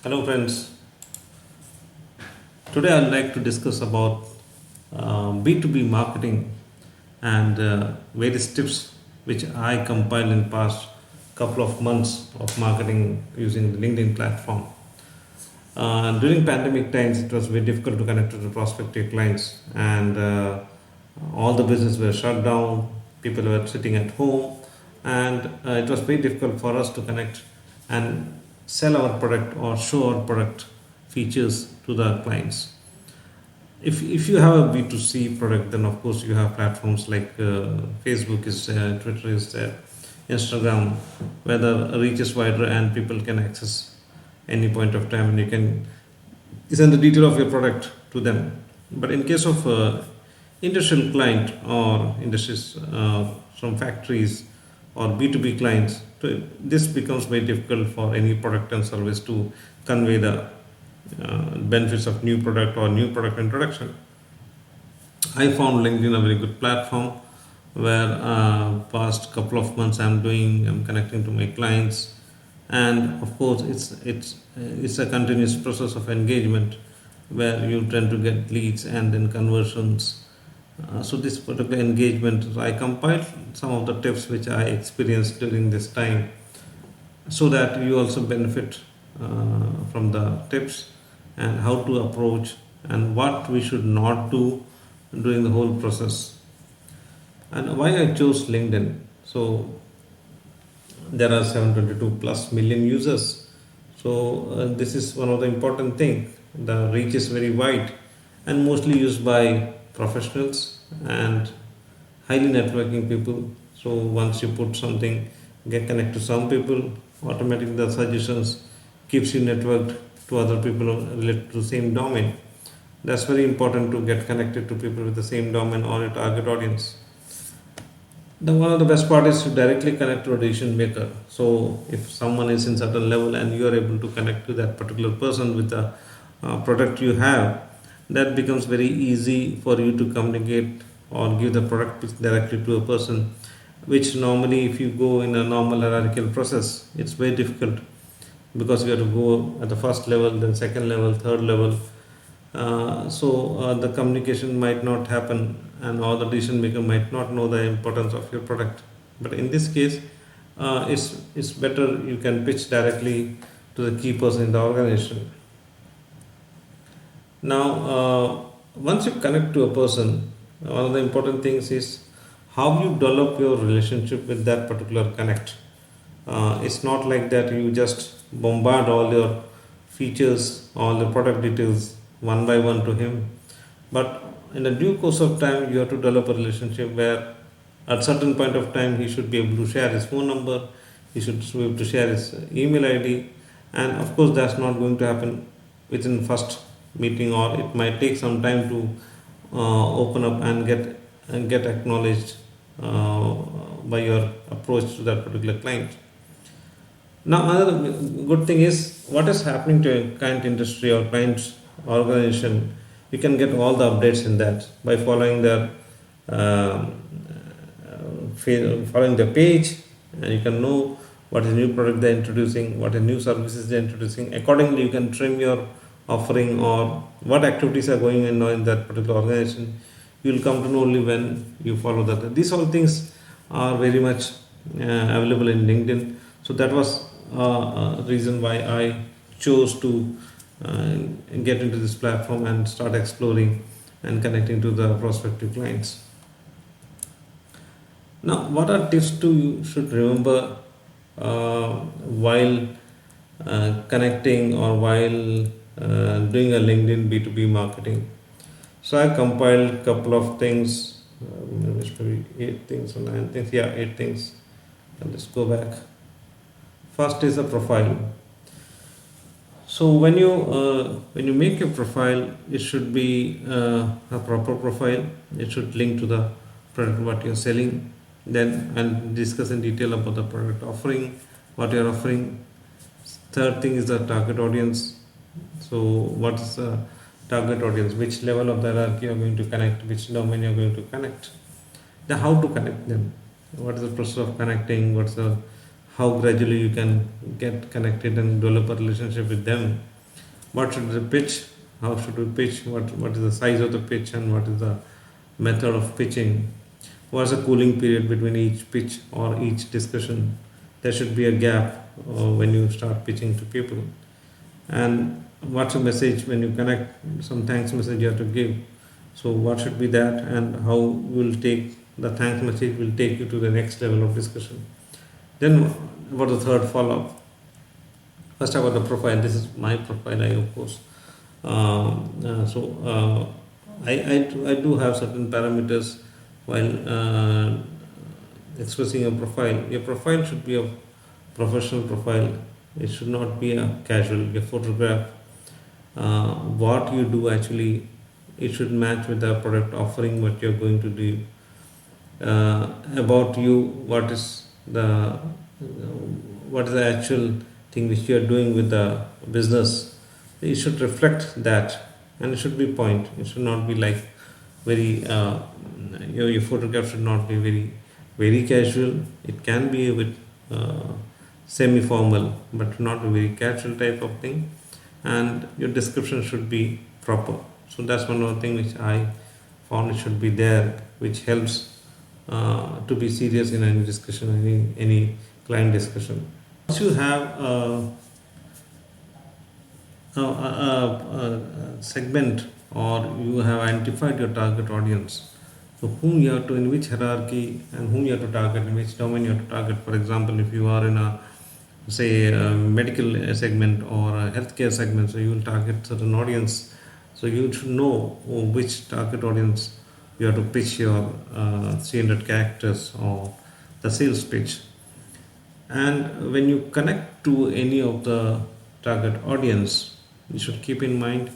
Hello friends, today I'd like to discuss about B2B marketing and various tips which I compiled in past couple of months of marketing using the LinkedIn platform. During pandemic times, it was very difficult to connect to the prospective clients, and all the business were shut down. People were sitting at home, and it was very difficult for us to connect and sell our product or show our product features to the clients. If you have a B2C product, then of course you have platforms like Facebook is there, Twitter is there, Instagram, where the reach is wider and people can access any point of time, and you can send the detail of your product to them. But in case of industrial client or industries from factories or B2B clients, this becomes very difficult for any product and service to convey the benefits of new product or new product introduction. I found LinkedIn a very good platform where past couple of months I'm connecting to my clients, and of course it's a continuous process of engagement where you tend to get leads and then conversions. So this particular engagement, I compiled some of the tips which I experienced during this time, so that you also benefit from the tips and how to approach and what we should not do during the whole process. And why I chose LinkedIn. So there are 722 plus million users. So this is one of the important thing. The reach is very wide and mostly used by professionals and highly networking people. So once you put something, get connect to some people, automatically the suggestions keeps you networked to other people related to the same domain. That's very important to get connected to people with the same domain or a target audience. The one of the best part is to directly connect to a decision maker. So if someone is in certain level and you are able to connect to that particular person with the product you have, that becomes very easy for you to communicate or give the product directly to a person, which normally if you go in a normal hierarchical process, it's very difficult because you have to go at the first level, then second level, third level. So the communication might not happen, and or the decision maker might not know the importance of your product. But in this case, it's better you can pitch directly to the key person in the organization. Now, once you connect to a person, one of the important things is how you develop your relationship with that particular connect. It's not like that you just bombard all your features, all the product details one by one to him. But in the due course of time, you have to develop a relationship where at certain point of time he should be able to share his phone number, he should be able to share his email ID, and of course that's not going to happen within first meeting, or it might take some time to open up and get acknowledged by your approach to that particular client. Now, another good thing is what is happening to a client industry or client organization. You can get all the updates in that by following their following the page, and you can know what is new product they're introducing, what is new services they're introducing. Accordingly, you can trim your offering or what activities are going on in that particular organization. You will come to know only when you follow that. These all things are very much available in LinkedIn. So that was a reason why I chose to get into this platform and start exploring and connecting to the prospective clients. Now, what are tips to you should remember while connecting or while doing a LinkedIn B2B marketing? So I compiled a couple of things, maybe 8 things or 9 things. Yeah, 8 things. Let's go back. First is a profile. So when you make a profile, it should be a proper profile. It should link to the product what you're selling. Then and discuss in detail about the product offering, what you're offering. Third thing is the target audience. So what is the target audience? Which level of the hierarchy you're going to connect? Which domain you're going to connect? The how to connect them. What is the process of connecting? What's the how gradually you can get connected and develop a relationship with them. What should the pitch? How should we pitch? What is the size of the pitch and what is the method of pitching? What's the cooling period between each pitch or each discussion? There should be a gap when you start pitching to people. And what's a message when you connect? Some thanks message you have to give. So what should be that, and how will take the thanks message will take you to the next level of discussion. Then about the third follow up. First about the profile. This is my profile, I of course. I do have certain parameters while expressing a profile. Your profile should be a professional profile. It should not be a casual. Your photograph, what you do actually, it should match with the product offering what you're going to do. About you, what is the actual thing which you are doing with the business. It should reflect that, and it should be point. It should not be like very your photograph should not be very casual. It can be a bit semi formal, but not a very casual type of thing. And your description should be proper. So that's one of the things which I found it should be there, which helps to be serious in any discussion, any client discussion. Once you have a segment, or you have identified your target audience, so whom you have to, in which hierarchy, and whom you have to target, in which domain you have to target. For example, if you are in a say a medical segment or a healthcare segment, so you will target certain audience. So you should know which target audience you have to pitch your 300 characters or the sales pitch. And when you connect to any of the target audience, you should keep in mind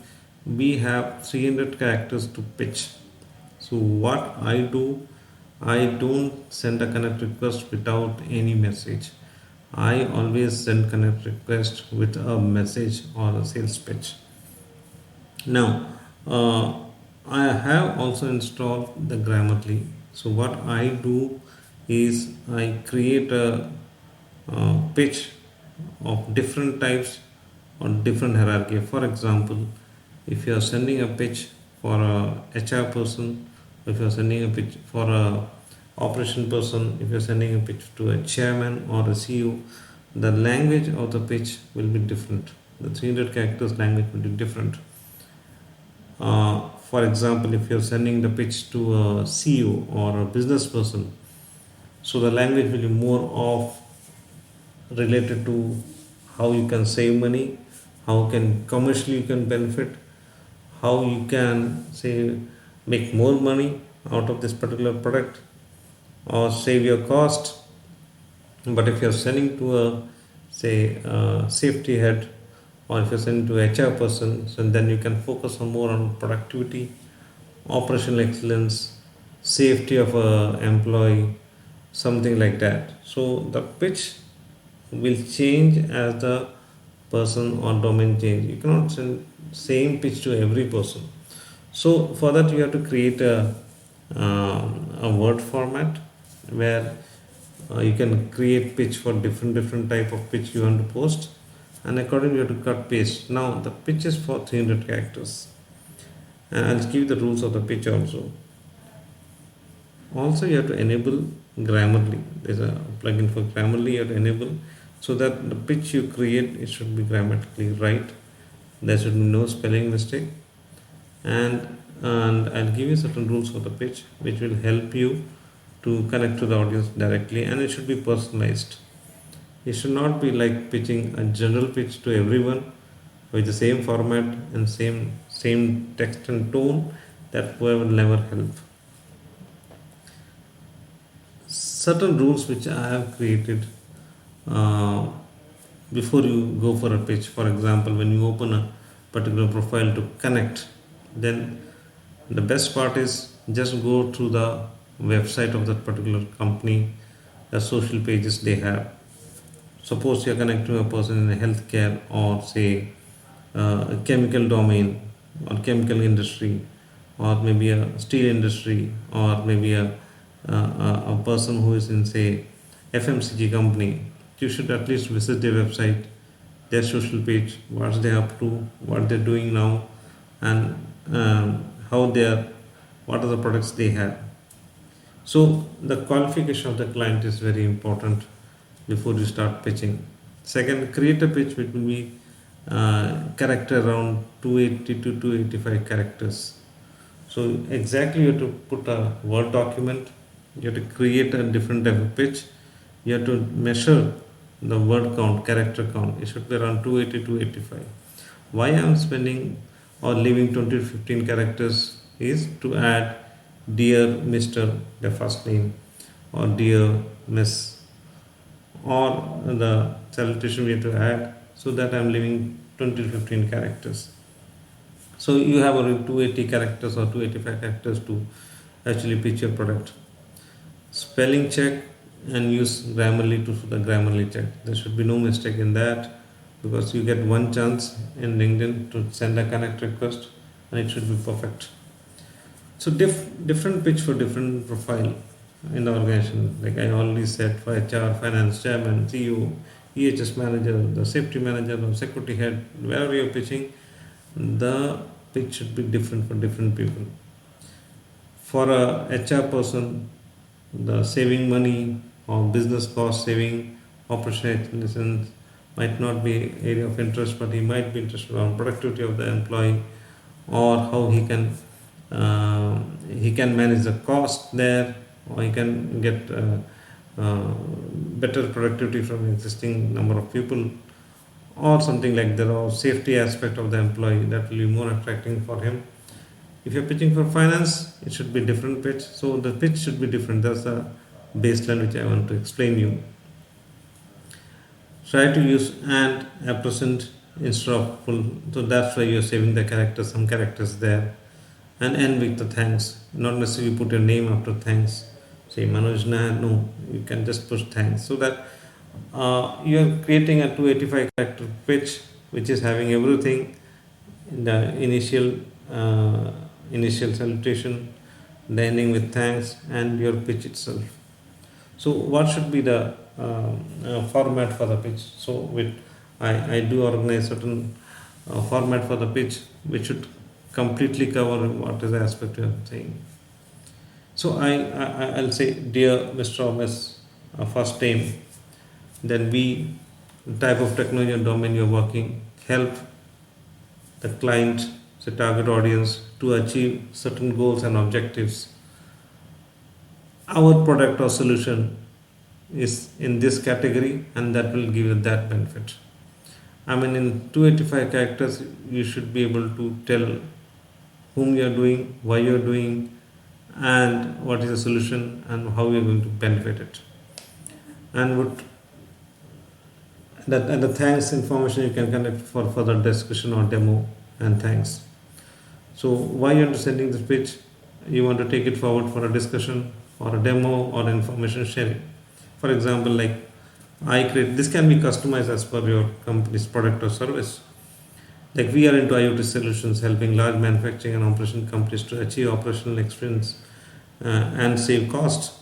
we have 300 characters to pitch. So what I do, I don't send a connect request without any message. I always send connect request with a message or a sales pitch. Now, I have also installed the Grammarly. So what I do is I create a pitch of different types or different hierarchy. For example, if you are sending a pitch for a HR person, if you are sending a pitch for a operation person, if you are sending a pitch to a chairman or a CEO, the language of the pitch will be different. The 300 characters language will be different. For example, if you're sending the pitch to a CEO or a business person, so the language will be more of related to how you can save money, how can commercially you can benefit, how you can say make more money out of this particular product or save your cost. But if you're sending to a say safety head, or if you're sending to HR person, so then you can focus on more on productivity, operational excellence, safety of a employee, something like that. So the pitch will change as the person or domain change. You cannot send same pitch to every person. So for that you have to create a word format where you can create pitch for different type of pitch you want to post, and accordingly you have to cut paste. Now the pitch is for 300 characters, and I'll give you the rules of the pitch also. Also you have to enable Grammarly. There's a plugin for Grammarly you have to enable, so that the pitch you create, it should be grammatically right. There should be no spelling mistake, and I'll give you certain rules for the pitch which will help you to connect to the audience directly, and it should be personalized. It should not be like pitching a general pitch to everyone with the same format and same text and tone. That will never help. Certain rules which I have created before you go for a pitch. For example, when you open a particular profile to connect, then the best part is just go to the website of that particular company, the social pages they have. Suppose you are connecting a person in a healthcare or say a chemical domain or chemical industry, or maybe a steel industry, or maybe a person who is in say FMCG company. you should at least visit their website, their social page, what they're up to, what they're doing now, and how they are, what are the products they have. So the qualification of the client is very important before you start pitching. Second, create a pitch which will be character around 280 to 285 characters. So exactly you have to put a Word document, you have to create a different type of pitch, you have to measure the word count, character count. It should be around 280 to 85. Why I am spending or leaving 20 to 15 characters is to add dear Mr. the first name, or dear Miss, or the salutation we have to add, so that I am leaving 20 to 15 characters. So you have around 280 characters or 285 characters to actually pitch your product. Spelling check and use Grammarly to the Grammarly check. There should be no mistake in that, because you get one chance in LinkedIn to send a connect request and it should be perfect. So different pitch for different profile in the organization. Like I already said, for HR, finance, chairman, CEO, EHS manager, the safety manager, or security head, wherever you're pitching, the pitch should be different for different people. For a HR person, the saving money or business cost saving, operational excellence might not be area of interest, but he might be interested on productivity of the employee, or how he can manage the cost there, or he can get better productivity from existing number of people, or something like that, or safety aspect of the employee that will be more attracting for him. If you're pitching for finance, it should be different pitch. So the pitch should be different. That's the baseline which I want to explain you. Try to use and ampersand instead of full. So that's why you're saving the characters, some characters there, and end with the thanks. Not necessarily put your name after thanks. Say Manoj Na. No, you can just push thanks, so that you're creating a 285 character pitch which is having everything in the initial salutation, the ending with thanks, and your pitch itself. So what should be the format for the pitch? So I do organize certain format for the pitch which should completely cover what is the aspect you are saying. So I'll say dear Mr. or Miss, first name, then B, type of technology or domain you're working, help the client, the target audience, to achieve certain goals and objectives. Our product or solution is in this category, and that will give you that benefit. I mean, in 285 characters, you should be able to tell whom you are doing, why you are doing, and what is the solution, and how you are going to benefit it. And and the thanks information you can connect for further discussion or demo, and thanks. So why you are sending this pitch? You want to take it forward for a discussion or a demo or information sharing. For example, like I create, this can be customized as per your company's product or service. Like we are into IoT solutions, helping large manufacturing and operation companies to achieve operational experience and save costs.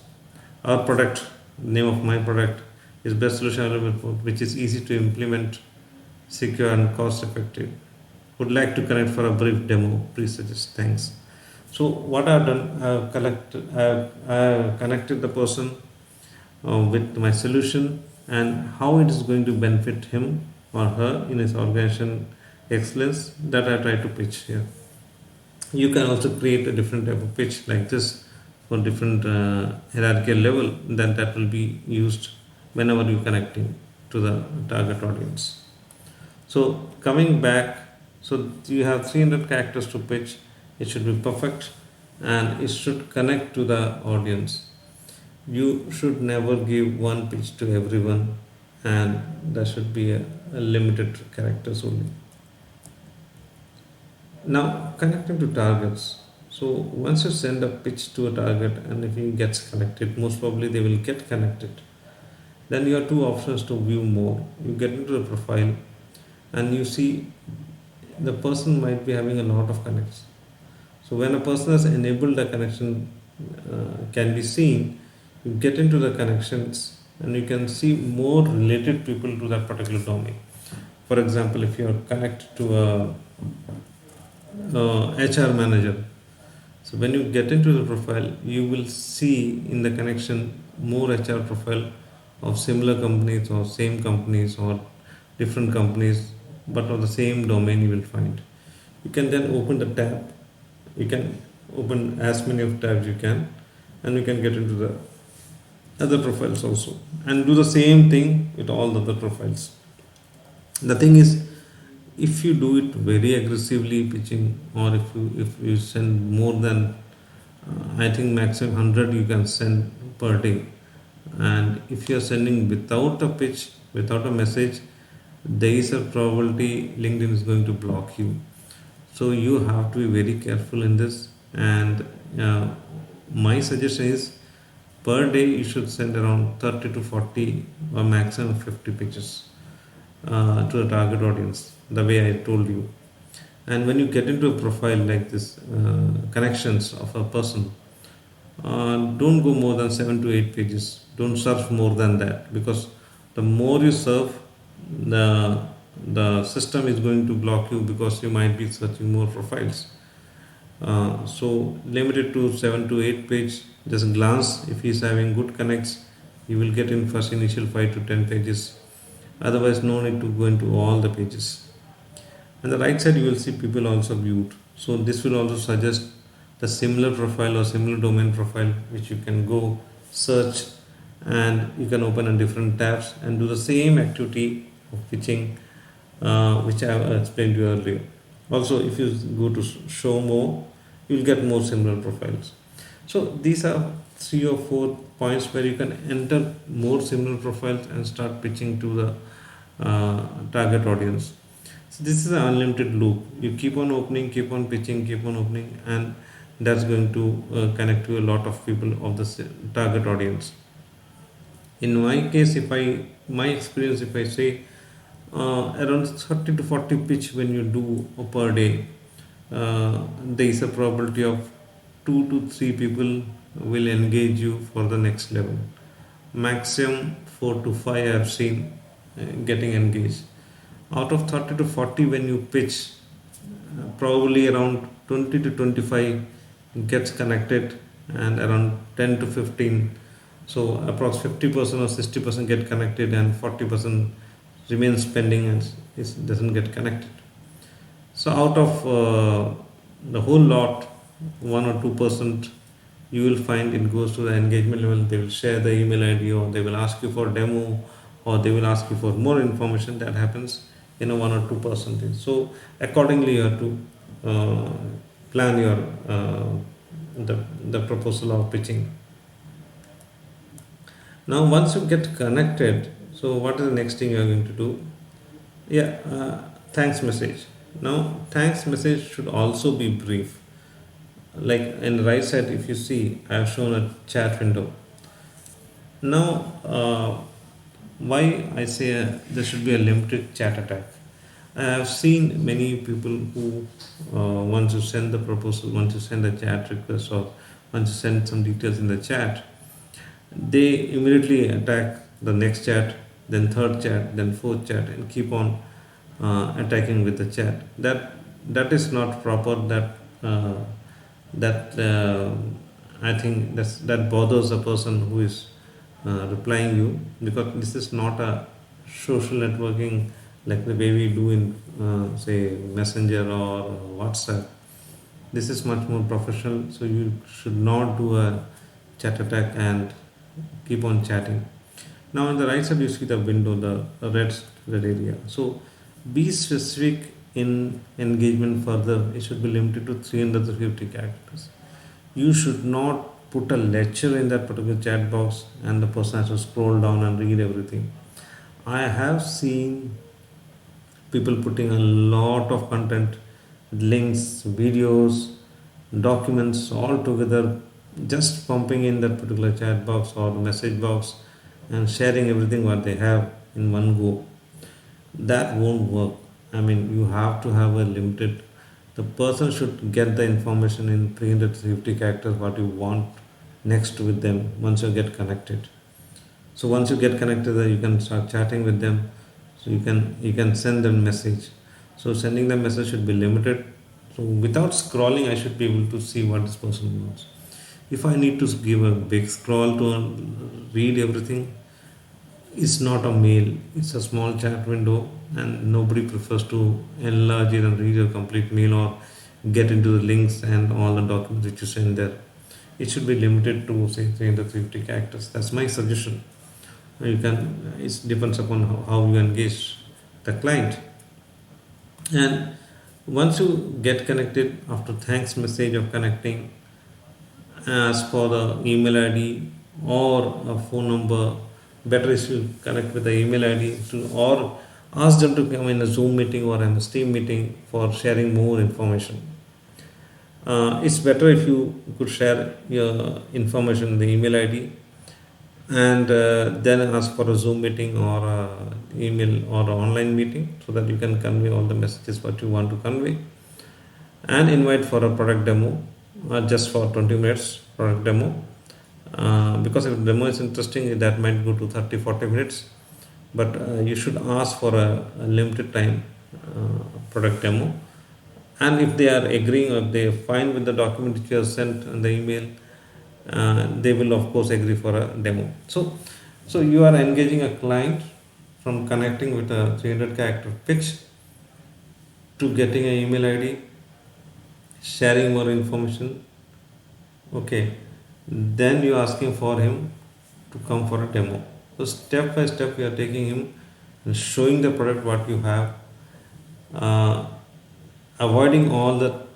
Our product, name of my product, is best solution available, which is easy to implement, secure and cost effective. Would like to connect for a brief demo. Please suggest. Thanks. So what I've done, I've connected the person with my solution and how it is going to benefit him or her in his organization excellence, that I try to pitch here. You can also create a different type of pitch like this for different hierarchical level, that will be used whenever you're connecting to the target audience. So coming back, so you have 300 characters to pitch. It should be perfect and it should connect to the audience. You should never give one pitch to everyone, and there should be a limited characters only. Now connecting to targets. So once you send a pitch to a target and if he gets connected, most probably they will get connected. Then you have two options to view more. You get into the profile and you see the person might be having a lot of connects. So when a person has enabled the connection can be seen, you get into the connections and you can see more related people to that particular domain. For example, if you are connected to a HR manager, so when you get into the profile, you will see in the connection more HR profile of similar companies or same companies or different companies, but of the same domain you will find. You can then open the tab. You can open as many of tabs you can, and you can get into the other profiles also, and do the same thing with all the other profiles. The thing is, if you do it very aggressively pitching, or if you send more than I think maximum 100 you can send per day, and if you are sending without a pitch, without a message, there is a probability LinkedIn is going to block you. So you have to be very careful in this, and uh, my suggestion is per day you should send around 30 to 40 or maximum 50 pitches to the target audience, the way I told you. And when you get into a profile like this, connections of a person, don't go more than 7 to 8 pages. Don't surf more than that, because the more you surf, the the system is going to block you, because you might be searching more profiles. So limit it to 7 to 8 page. Just glance. If he's having good connects, you will get in first initial 5 to 10 pages. Otherwise, no need to go into all the pages. On the right side, you will see people also viewed. So this will also suggest the similar profile or similar domain profile, which you can go search, and you can open in different tabs and do the same activity of pitching, which I have explained to you earlier. Also, if you go to show more, you will get more similar profiles. So these are 3 or 4 points where you can enter more similar profiles and start pitching to the target audience. So this is an unlimited loop. You keep on opening, keep on pitching, keep on opening, and that's going to connect to a lot of people of the target audience. In my case, if I my experience, if I say around 30 to 40 pitch when you do per day, there is a probability of 2 to 3 people will engage you for the next level. Maximum 4 to 5 I have seen getting engaged. Out of 30 to 40 when you pitch, probably around 20 to 25 gets connected, and around 10 to 15, so approx 50% or 60% get connected, and 40% remains pending and doesn't get connected. So out of the whole lot, 1 or 2% you will find it goes to the engagement level. They will share the email ID, or they will ask you for demo, or they will ask you for more information. That happens in a 1 or 2%. So accordingly you have to plan your the proposal of pitching. Now once you get connected, so what is the next thing you are going to do? Yeah, thanks message. Now thanks message should also be brief. Like in the right side, if you see, I have shown a chat window. Now why I say there should be a limited chat attack. I have seen many people who, once you send the proposal, once you send a chat request, or once you send some details in the chat, they immediately attack the next chat, then third chat, then fourth chat, and keep on attacking with the chat. That is not proper. That I think that bothers a person who is replying you, because this is not a social networking like the way we do in say Messenger or WhatsApp. This is much more professional, so you should not do a chat attack and keep on chatting. Now on the right side you see the window, the red area. So be specific in engagement further. It should be limited to 350 characters. You should not put a lecture in that particular chat box and the person has to scroll down and read everything. I have seen people putting a lot of content, links, videos, documents all together, just pumping in that particular chat box or message box and sharing everything what they have in one go. That won't work. I mean, you have to have a limited. The person should get the information in 350 characters what you want next with them once you get connected. So once you get connected there, you can start chatting with them. So you can send them message. So sending them message should be limited. So without scrolling, I should be able to see what this person wants. If I need to give a big scroll to read everything, it's not a mail, it's a small chat window, and nobody prefers to enlarge it and read your complete mail or get into the links and all the documents which you send there. It should be limited to say 350 characters. That's my suggestion. You can, it depends upon how you engage the client. And once you get connected, after thanks message of connecting, ask for the email ID or a phone number. Better is to connect with the email ID or ask them to come in a Zoom meeting or in a Steam meeting for sharing more information. It's better if you could share your information in the email ID and then ask for a Zoom meeting or a email or an online meeting so that you can convey all the messages what you want to convey, and invite for a product demo just for 20 minutes product demo. Because if the demo is interesting, that might go to 30-40 minutes, but you should ask for a limited time product demo. And if they are agreeing or if they are fine with the document which you have sent in the email, they will of course agree for a demo. So you are engaging a client from connecting with a 300 character pitch to getting an email ID, sharing more information. Okay, then you are asking for him to come for a demo. So step by step you are taking him and showing the product what you have, avoiding all the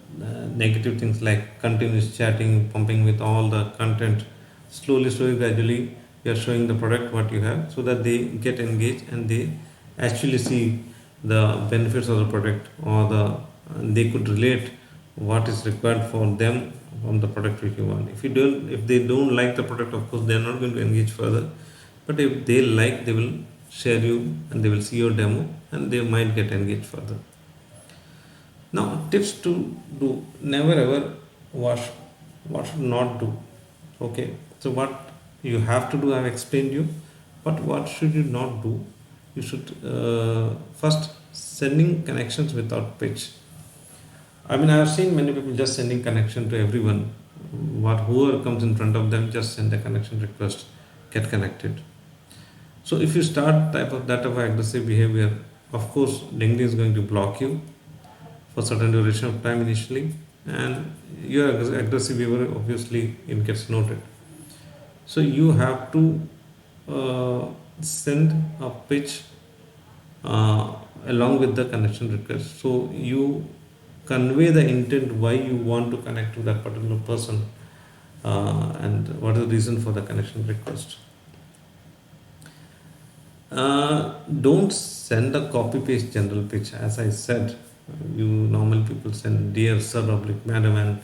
negative things like continuous chatting, pumping with all the content. Slowly, gradually you are showing the product what you have so that they get engaged and they actually see the benefits of the product, or they could relate what is required for them from the product which you want. If they don't like the product, of course they are not going to engage further. But if they like, they will share you and they will see your demo and they might get engaged further. Now, tips to do: never ever what should not do. Okay, so what you have to do, I have explained you. But what should you not do? You should first sending connections without pitch. I mean, I have seen many people just sending connection to everyone. Whoever comes in front of them, just send a connection request, get connected. So if you start that type of aggressive behavior, of course LinkedIn is going to block you for certain duration of time initially, and your aggressive behavior obviously it gets noted. So you have to send a pitch along with the connection request. So you convey the intent why you want to connect to that particular person, and what is the reason for the connection request. Don't send a copy paste general pitch. As I said, you normal people send dear sir oblique madam, and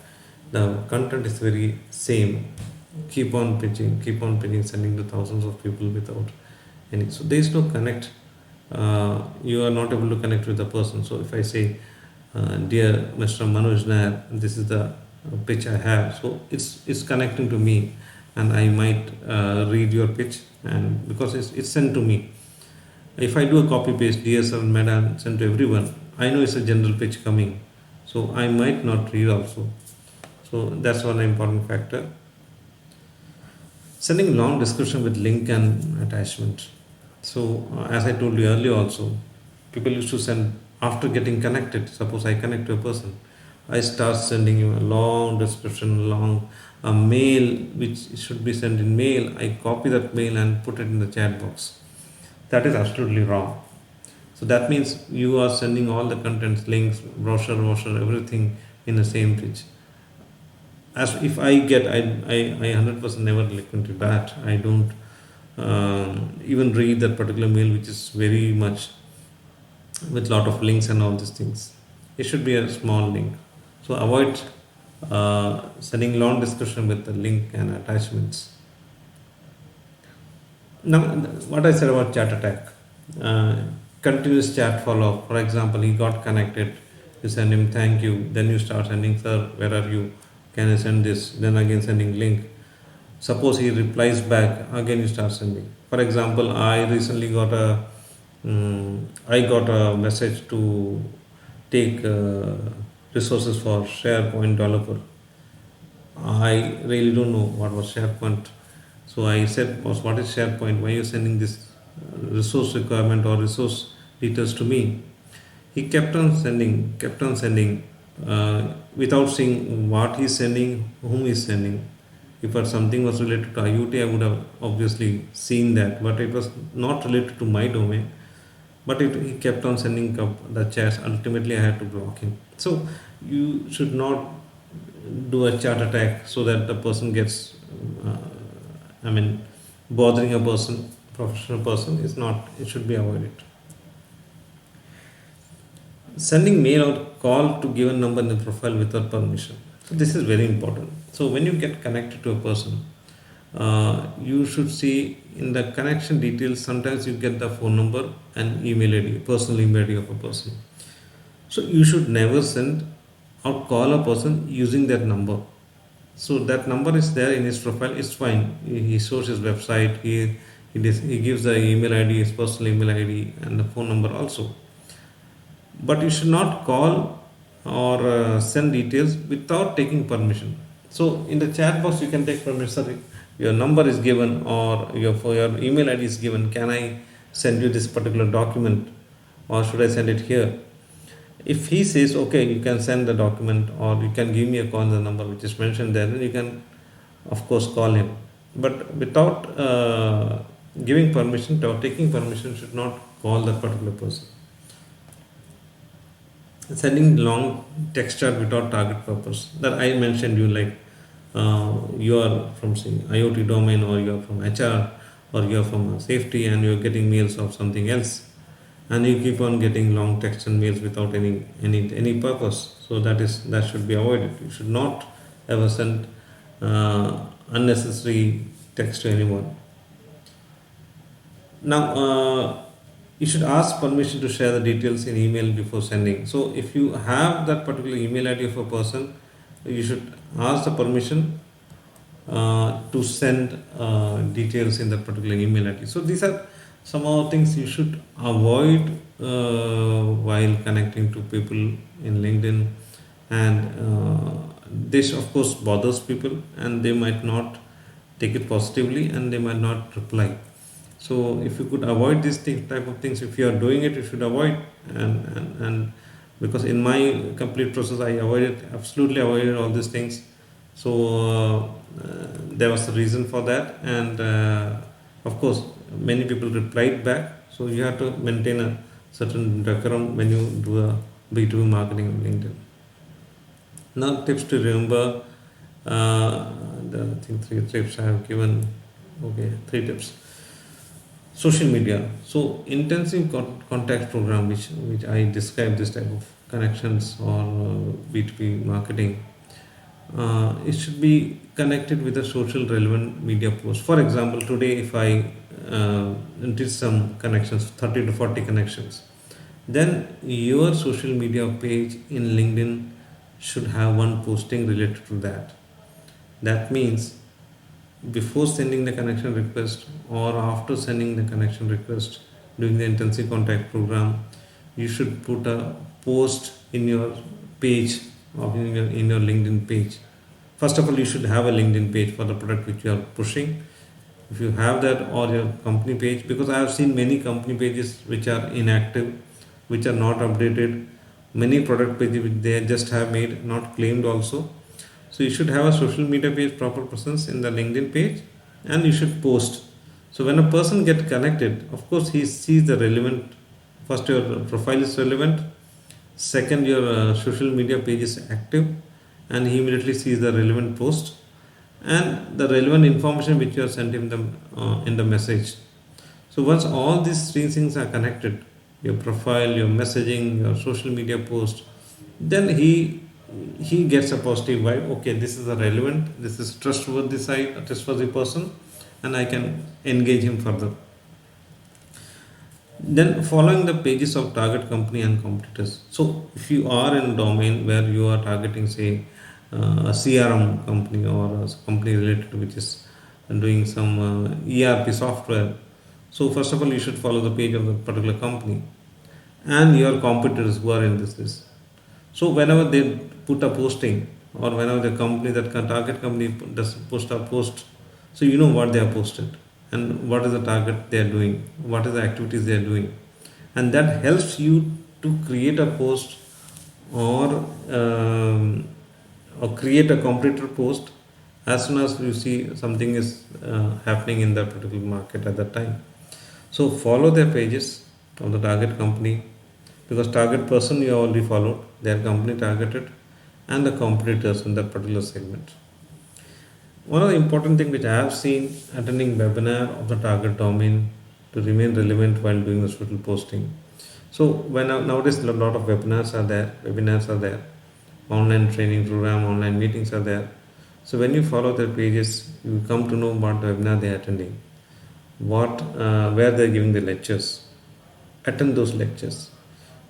the content is very same. Keep on pitching, sending to thousands of people without any. So there is no connect. You are not able to connect with the person. So if I say, dear Mr. Manoj Nair, this is the pitch I have. So it's connecting to me, and I might read your pitch, and because it's sent to me. If I do a copy paste, dear sir and madam, sent to everyone, I know it's a general pitch coming, so I might not read also. So that's one important factor. Sending long description with link and attachment. So as I told you earlier also, people used to send after getting connected. Suppose I connect to a person, I start sending you a long description, a mail which should be sent in mail. I copy that mail and put it in the chat box. That is absolutely wrong. So that means you are sending all the contents, links, brochure, everything in the same pitch. As if I get, I 100% never look into that. I don't even read that particular mail, which is very much with lot of links and all these things. It should be a small link. So avoid sending long discussion with the link and attachments. Now, what I said about chat attack, continuous chat follow up. For example, he got connected, you send him thank you, then you start sending, sir, where are you? Can I send this? Then again sending link. Suppose he replies back, again you start sending. For example, I got a message to take resources for SharePoint developer. I really don't know what was SharePoint. So I said, boss, what is SharePoint? Why are you sending this resource requirement or resource details to me? He kept on sending without seeing what he's sending, whom he's sending. If something was related to IoT, I would have obviously seen that, but it was not related to my domain. But he kept on sending the chats. Ultimately, I had to block him. So you should not do a chat attack so that the person gets, uh, I mean, bothering a person, professional person is not. It should be avoided. Sending mail or call to given number in the profile without permission. So this is very important. So when you get connected to a person, you should see in the connection details. Sometimes you get the phone number and email ID, personal email ID of a person. So you should never send or call a person using that number. So that number is there in his profile. It's fine. He shows his website. He gives the email ID, his personal email ID, and the phone number also. But you should not call or send details without taking permission. So in the chat box you can take permission. Sorry, your number is given or for your email ID is given. Can I send you this particular document or should I send it here? If he says okay, you can send the document or you can give me a call on the number which is mentioned there, then you can of course call him. But without giving permission or taking permission, should not call that particular person. Sending long text chat without target purpose that I mentioned you, like you are from say IoT domain or you are from HR or you are from safety and you are getting mails of something else and you keep on getting long text and mails without any purpose. So that should be avoided. You should not ever send unnecessary text to anyone. Now you should ask permission to share the details in email before sending. So if you have that particular email ID of a person, you should ask the permission to send details in that particular email ID. So these are some of the things you should avoid while connecting to people in LinkedIn, and this of course bothers people and they might not take it positively and they might not reply. So if you could avoid these type of things, if you are doing it, you should avoid. And because in my complete process, I absolutely avoided all these things. So there was a reason for that, and of course, many people replied back. So you have to maintain a certain decorum when you do a B2B marketing on LinkedIn. Now, tips to remember. I think 3 tips I have given. Okay, 3 tips. Social media. So intensive contact program, which I describe this type of connections or B2B marketing. It should be connected with a social relevant media post. For example, today if I did some connections, 30 to 40 connections, then your social media page in LinkedIn should have one posting related to that. That means before sending the connection request or after sending the connection request during the intensive contact program, you should put a post in your page or in your LinkedIn page. First of all, you should have a LinkedIn page for the product which you are pushing. If you have that, or your company page, because I have seen many company pages which are inactive, which are not updated, many product pages which they just have made, not claimed also. So you should have a social media page, proper presence in the LinkedIn page, and you should post. So when a person gets connected, of course he sees the relevant. First, your profile is relevant. Second, your social media page is active, and he immediately sees the relevant post and the relevant information which you have sent him in the message. So once all these 3 things are connected, your profile, your messaging, your social media post, then he gets a positive vibe. Okay, this is a relevant, this is trustworthy person, and I can engage him further. Then following the pages of target company and competitors. So if you are in a domain where you are targeting say a CRM company or a company related to which is doing some ERP software. So first of all, you should follow the page of the particular company and your competitors who are in this. So whenever they put a posting, or whenever the company, that target company does post a post, so you know what they have posted and what is the target they are doing, what is the activities they are doing, and that helps you to create a post, or create a competitor post as soon as you see something is happening in that particular market at that time. So follow their pages of the target company, because target person you already followed, their company targeted, and the competitors in that particular segment. One of the important thing which I have seen, attending webinar of the target domain to remain relevant while doing the social posting. So nowadays a lot of webinars are there, online training program, online meetings are there. So when you follow their pages, you come to know what webinar they are attending, what where they are giving the lectures. Attend those lectures,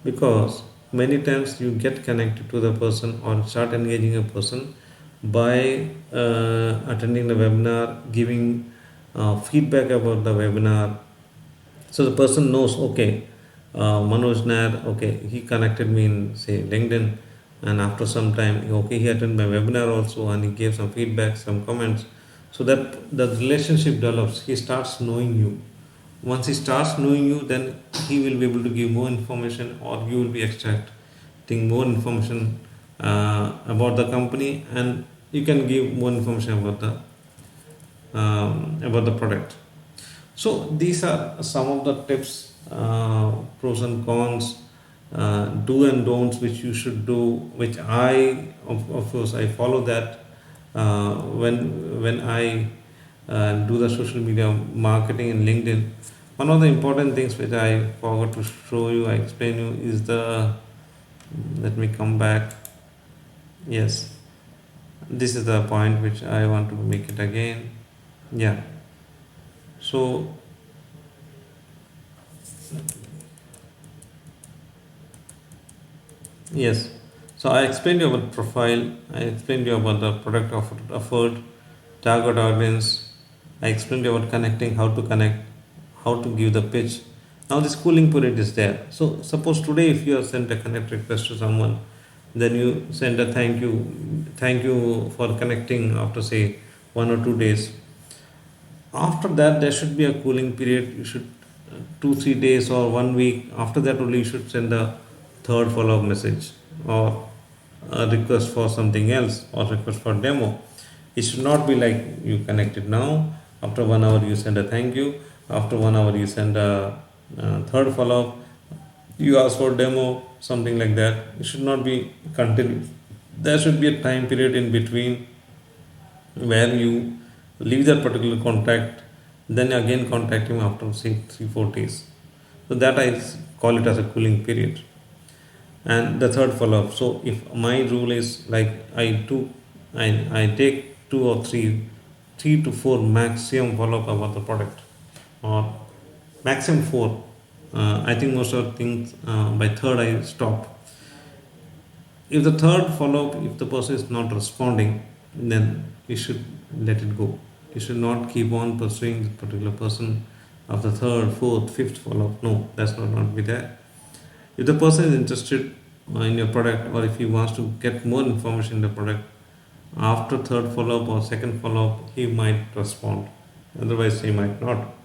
because many times you get connected to the person or start engaging a person by attending the webinar, giving feedback about the webinar. So the person knows, okay, Manoj Nair, okay, he connected me in, say, LinkedIn, and after some time, okay, he attended my webinar also, and he gave some feedback, some comments, so that the relationship develops. He starts knowing you. Once he starts knowing you, then he will be able to give more information, or you will be extracting more information about the company, and you can give more information about the product. So these are some of the tips, pros and cons, do and don'ts which you should do, which of course I follow that when I do the social media marketing in LinkedIn. One of the important things which I forgot to show you, I explain you, is the, let me come back. Yes, this is the point which I want to make it again. Yeah. So yes. So I explained you about profile. I explained you about the product offered, target audience. I explained you about connecting, how to connect, how to give the pitch. Now this cooling period is there. So suppose today if you have sent a connect request to someone, then you send a thank you for connecting after, say, 1 or 2 days. After that there should be a cooling period. You should 2 3 days or 1 week after that only you should send a third follow-up message, or a request for something else, or request for demo. It should not be like you connected now, after 1 hour you send a thank you, after 1 hour you send a third follow-up, you ask for demo, something like that. It should not be continuous. There should be a time period in between where you leave that particular contact, then again contact him after, say, 3 4 days. So that I call it as a cooling period. And the third follow-up. So if my rule is like I take 2 or 3 to 4 maximum follow-up about the product, or maximum 4. I think most of the things by third I stop. If the third follow-up, if the person is not responding, then you should let it go. You should not keep on pursuing the particular person of the third, fourth, fifth follow-up. No, that's not be there. If the person is interested in your product, or if he wants to get more information in the product, after third follow-up or second follow-up, he might respond. Otherwise, he might not.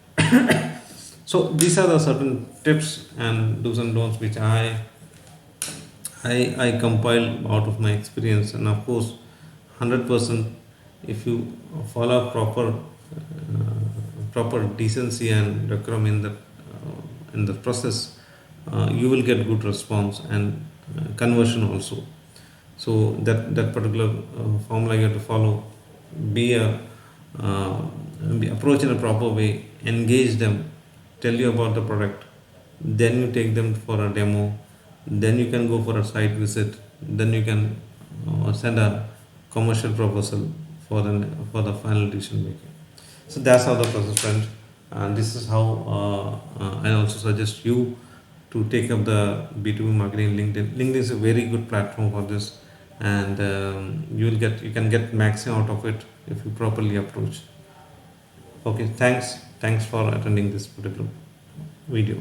So these are the certain tips and do's and don'ts which I compiled out of my experience, and of course, 100%, if you follow proper decency and decorum in the process, you will get good response and conversion also. So that particular formula you have to follow. Be a be approach in a proper way. Engage them. Tell you about the product. Then you take them for a demo. Then you can go for a site visit. Then you can send a commercial proposal for the final decision making. So that's how the process went, and this is how I also suggest you to take up the B2B marketing in LinkedIn. LinkedIn is a very good platform for this, and you can get maximum out of it if you properly approach. Okay, thanks for attending this particular video.